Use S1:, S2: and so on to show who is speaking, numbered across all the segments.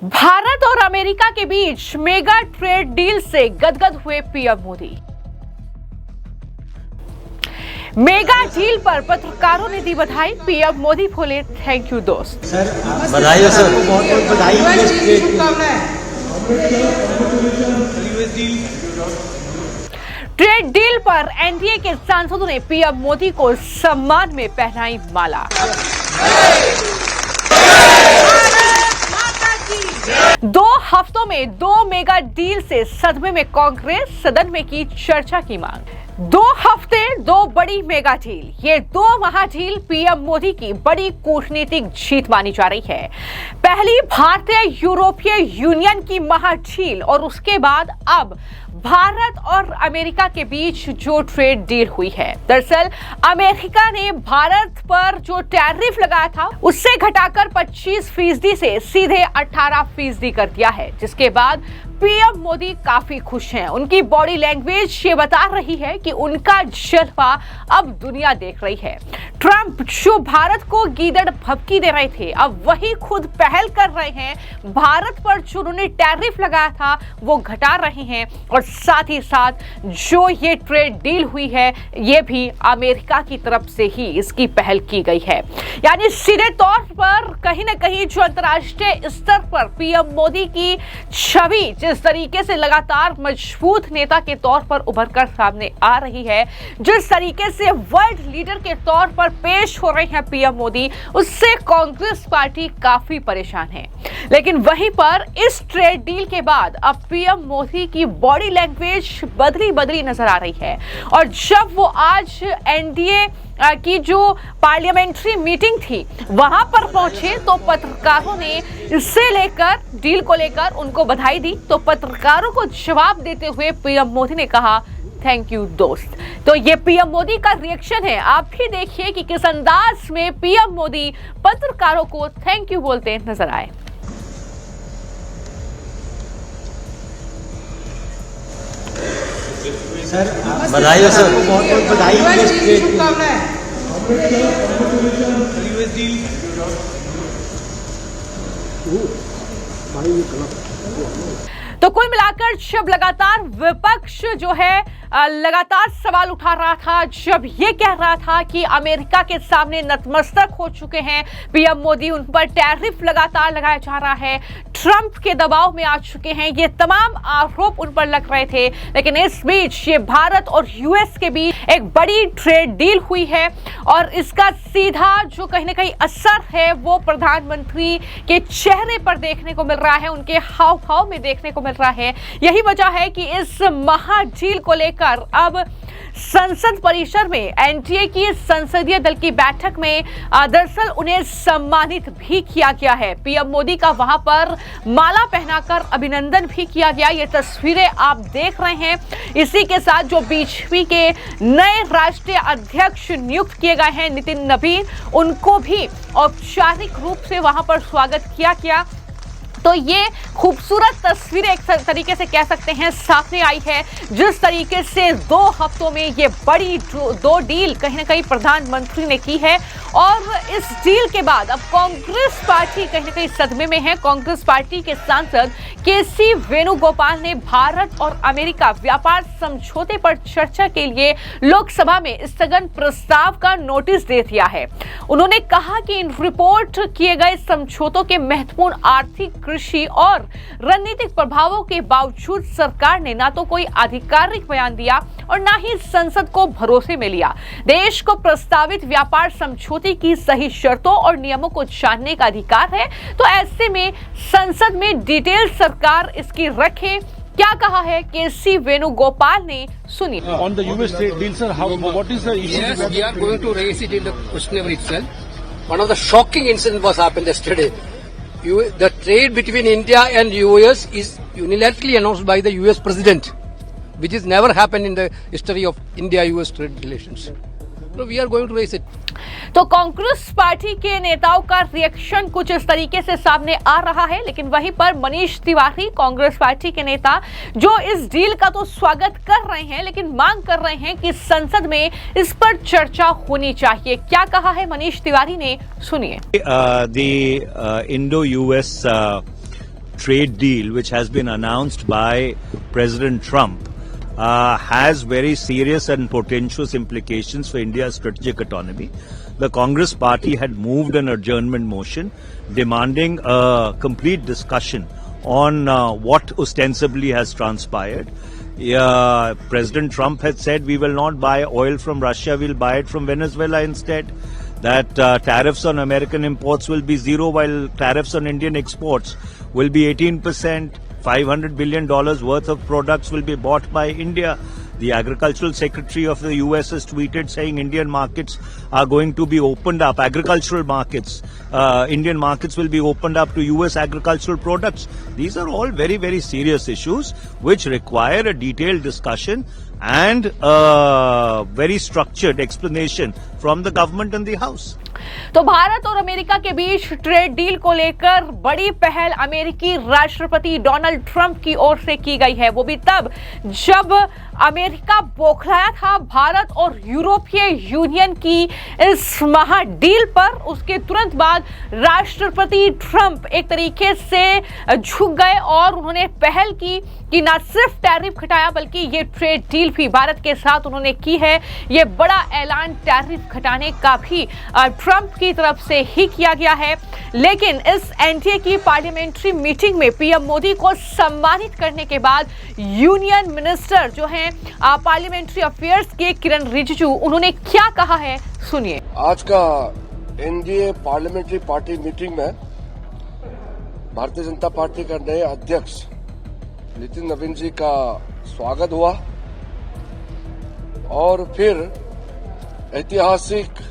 S1: भारत और अमेरिका के बीच mega trade deal से गदगद हुए पीएम मोदी। मेगा डील पर पत्रकारों ने दी बधाई। पीएम मोदी बोले थैंक यू दोस्त।
S2: सर बधाई हो सर, बहुत बहुत बधाई।
S1: ट्रेड डील पर एनडीए के सांसदों ने पीएम मोदी को सम्मान में पहनाई माला। 2 हफ्तों में 2 मेगा डील से सदमे में कांग्रेस, सदन में की चर्चा की मांग। 2 हफ्ते 2 बड़ी मेगा डील, ये 2 महाडील पीएम मोदी की बड़ी कूटनीतिक जीत मानी जा रही है। पहली भारतीय यूरोपीय यूनियन की महाडील और उसके बाद अब भारत और अमेरिका के बीच जो ट्रेड डील हुई है। दरअसल अमेरिका ने भारत पर जो टैरिफ लगाया था उससे घटाकर 25% से सीधे 18% कर दिया है, जिसके बाद पीएम मोदी काफी खुश हैं। उनकी बॉडी लैंग्वेज ये बता रही है कि उनका जलवा अब दुनिया देख रही है। ट्रंप जो भारत को गीदड़ भभकी दे रहे थे, अब वही खुद पहल कर रहे हैं। भारत पर जो उन्होंने टैरिफ लगाया था वो घटा रहे हैं और साथ ही साथ जो ये ट्रेड डील हुई है ये भी अमेरिका की तरफ से ही इसकी पहल की गई है। यानी सीधे तौर पर कहीं ना कहीं जो अंतर्राष्ट्रीय स्तर पर पीएम मोदी की छवि जिस तरीके से लगातार मजबूत नेता के तौर पर उभर कर सामने आ रही है, जिस तरीके से वर्ल्ड लीडर के तौर पर पेश हो रहे हैं पीएम मोदी, उससे कांग्रेस पार्टी काफी परेशान है। लेकिन वहीं पर इस ट्रेड डील के बाद अब पीएम मोदी की बॉडी लैंग्वेज बदली नजर आ रही है। और जब वो आज एनडीए की जो पार्लियामेंट्री मीटिंग थी वहां पर पहुंचे तो पत्रकारों ने इससे लेकर डील को लेकर उनको बधाई दी। तो पत्रकारों को जवाब देते हुए पीएम मोदी ने कहा थैंक यू दोस्त। तो ये पीएम मोदी का रिएक्शन है। आप भी देखिए कि किस अंदाज में पीएम मोदी पत्रकारों को थैंक यू बोलते नजर आए।
S2: सर बधाई हो सर, बहुत बहुत बधाई।
S1: तो कुल मिलाकर जब लगातार विपक्ष जो है लगातार सवाल उठा रहा था, जब ये कह रहा था कि अमेरिका के सामने नतमस्तक हो चुके हैं पीएम मोदी, उन पर टैरिफ लगातार लगाया जा रहा है, ट्रंप के दबाव में आ चुके हैं, ये तमाम आरोप उन पर लग रहे थे। लेकिन इस बीच ये भारत और यूएस के बीच एक बड़ी ट्रेड डील हुई है और इसका सीधा जो कहीं ना कहीं असर है वो प्रधानमंत्री के चेहरे पर देखने को मिल रहा है, उनके हाव भाव में देखने को मिल रहा है। यही वजह है कि इस महाडील को लेकर अब संसद परिसर में एनडीए की संसदीय दल की बैठक में दरअसल उन्हें सम्मानित भी किया गया है। पीएम मोदी का वहां पर माला पहनाकर अभिनंदन भी किया गया। ये तस्वीरें आप देख रहे हैं। इसी के साथ जो बीजेपी के नए राष्ट्रीय अध्यक्ष नियुक्त किए गए हैं नितिन नवीन, उनको भी औपचारिक रूप से वहां पर स्वागत किया गया। तो ये खूबसूरत तस्वीरें एक तरीके से कह सकते हैं सामने आई है, जिस तरीके से 2 हफ्तों में ये बड़ी 2 डील कहीं ना कहीं प्रधानमंत्री ने की है। और इस डील के बाद अब कांग्रेस पार्टी कहीं ना कहीं सदमे में है। कांग्रेस पार्टी के सांसद केसी वेणुगोपाल ने भारत और अमेरिका व्यापार समझौते पर चर्चा के लिए लोकसभा में स्थगन प्रस्ताव का नोटिस दे दिया है। उन्होंने कहा कि इन रिपोर्ट किए गए समझौतों के महत्वपूर्ण आर्थिक, कृषि और रणनीतिक प्रभावों के बावजूद सरकार ने ना तो कोई आधिकारिक बयान दिया और ना ही संसद को भरोसे में लिया। देश को प्रस्तावित व्यापार समझौते की सही शर्तों और नियमों को जानने का अधिकार है। तो ऐसे में संसद में डिटेल सरकार इसकी रखे। क्या कहा है केसी वेणुगोपाल ने, सुनिए।
S3: On the US deal, sir, what is the issue?
S4: Yes, we are going to raise it in the questionnaire itself. One of the shocking incidents was happened yesterday. The trade between India and US is unilaterally announced by the US president, which has never happened in the history of India-US trade relations. So we are going to raise it.
S1: तो Congress party के नेताओं का reaction कुछ इस तरीके से सामने आ रहा है। लेकिन वहीं पर मनीष तिवारी, कांग्रेस पार्टी के नेता, जो इस डील का तो स्वागत कर रहे हैं लेकिन मांग कर रहे हैं कि संसद में इस पर चर्चा होनी चाहिए। क्या कहा है मनीष तिवारी ने, सुनिए।
S5: The Indo-US trade deal which has been announced by President Trump has very serious and portentous implications for India's strategic autonomy. The Congress party had moved an adjournment motion demanding a complete discussion on what ostensibly has transpired. President Trump had said we will not buy oil from Russia, we'll buy it from Venezuela instead. That tariffs on American imports will be zero while tariffs on Indian exports will be 18%. $500 billion worth of products will be bought by India. The Agricultural Secretary of the US has tweeted saying Indian markets are going to be opened up, agricultural markets, Indian markets will be opened up to US agricultural products. These are all very, very serious issues which require a detailed discussion and a very structured explanation from the government and the House.
S1: तो भारत और America के बीच trade deal को लेकर बड़ी पहल अमेरिकी राष्ट्रपति Donald Trump की ओर से की गई है, वो भी तब जब अमेरिका बौखलाया था भारत और यूरोपीय यूनियन की इस महा डील पर। उसके तुरंत बाद राष्ट्रपति ट्रंप एक तरीके से झुक गए और उन्होंने पहल की कि न सिर्फ टैरिफ घटाया बल्कि ये ट्रेड डील भी भारत के साथ उन्होंने की है। ये बड़ा ऐलान टैरिफ घटाने का भी ट्रंप की तरफ से ही किया गया है। लेकिन इस एनडीए की पार्लियामेंट्री मीटिंग में पीएम मोदी को सम्मानित करने के बाद यूनियन मिनिस्टर जो हैं पार्लियामेंट्री अफेयर्स के किरण रिजिजू, उन्होंने क्या कहा है, सुनिए।
S6: आज का एनडीए पार्लियामेंट्री पार्टी मीटिंग में भारतीय जनता पार्टी का नए अध्यक्ष नितिन नवीन जी का स्वागत हुआ और फिर ऐतिहासिक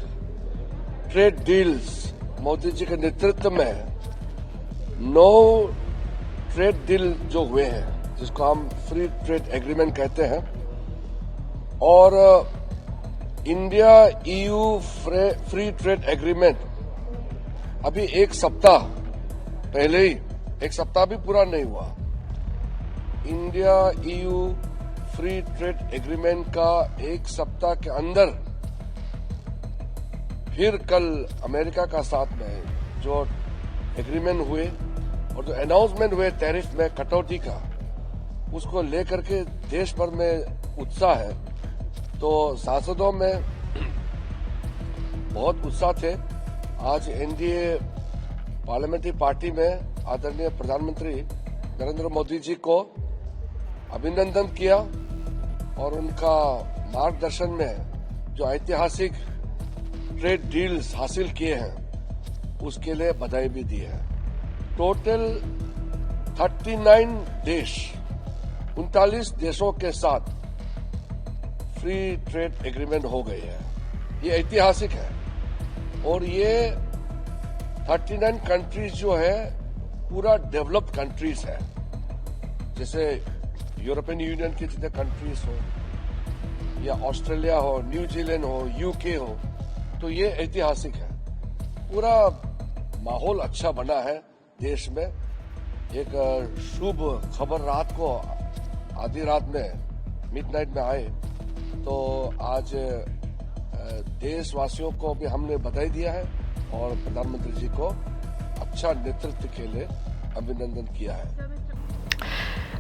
S6: ट्रेड डील्स मोदी जी के नेतृत्व में 9 ट्रेड डील जो हुए हैं जिसको हम फ्री ट्रेड एग्रीमेंट कहते हैं और India EU free trade agreement अभी एक सप्ताह पहले ही, एक सप्ताह भी पूरा नहीं हुआ, India EU free trade agreement का एक सप्ताह के अंदर फिर कल अमेरिका का साथ में जो एग्रीमेंट हुए और जो अनाउंसमेंट हुए टैरिफ में कटौती का, उसको लेकर के देश भर में उत्साह है। तो सांसदों में बहुत उत्साह थे। आज एनडीए पार्लियामेंट्री पार्टी में आदरणीय प्रधानमंत्री नरेंद्र मोदी जी को अभिनंदन किया और उनका मार्गदर्शन में जो ऐतिहासिक ट्रेड डील्स हासिल किए हैं उसके लिए बधाई भी दी है। टोटल 39 देश 39 देशों के साथ फ्री ट्रेड एग्रीमेंट हो गई है। ये ऐतिहासिक है और ये 39 कंट्रीज जो है पूरा डेवलप्ड कंट्रीज है, जैसे यूरोपियन यूनियन के जितने कंट्रीज हो या ऑस्ट्रेलिया हो, न्यूजीलैंड हो, यूके हो, तो ये ऐतिहासिक है। पूरा माहौल अच्छा बना है देश में। एक शुभ खबर रात को आधी रात में मिडनाइट में आए तो आज देशवासियों को भी हमने बधाई दिया है और प्रधानमंत्री जी को अच्छा नेतृत्व के लिए अभिनंदन किया है।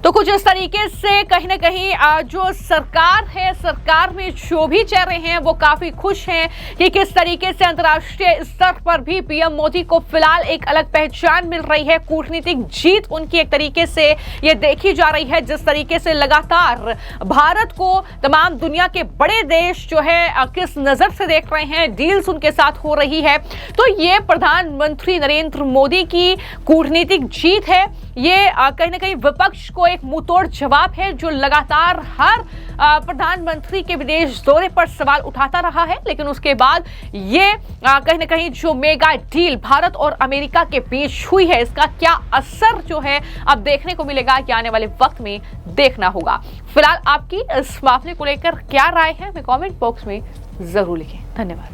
S1: तो कुछ इस तरीके से कहीं ना कहीं जो सरकार है, सरकार में जो भी चल रहे हैं वो काफी खुश हैं कि किस तरीके से अंतर्राष्ट्रीय स्तर पर भी पीएम मोदी को फिलहाल एक अलग पहचान मिल रही है। कूटनीतिक जीत उनकी एक तरीके से ये देखी जा रही है, जिस तरीके से लगातार भारत को तमाम दुनिया के बड़े देश जो है किस नजर से देख रहे हैं, डील्स उनके साथ हो रही है। तो ये प्रधानमंत्री नरेंद्र मोदी की कूटनीतिक जीत है। ये कहीं ना कहीं विपक्ष को एक मुंहतोड़ जवाब है जो लगातार हर प्रधानमंत्री के विदेश दौरे पर सवाल उठाता रहा है। लेकिन उसके बाद ये कहीं ना कहीं जो मेगा डील भारत और अमेरिका के बीच हुई है, इसका क्या असर जो है अब देखने को मिलेगा, कि आने वाले वक्त में देखना होगा। फिलहाल आपकी इस मामले को लेकर क्या राय है, हमें कमेंट बॉक्स में जरूर लिखें। धन्यवाद।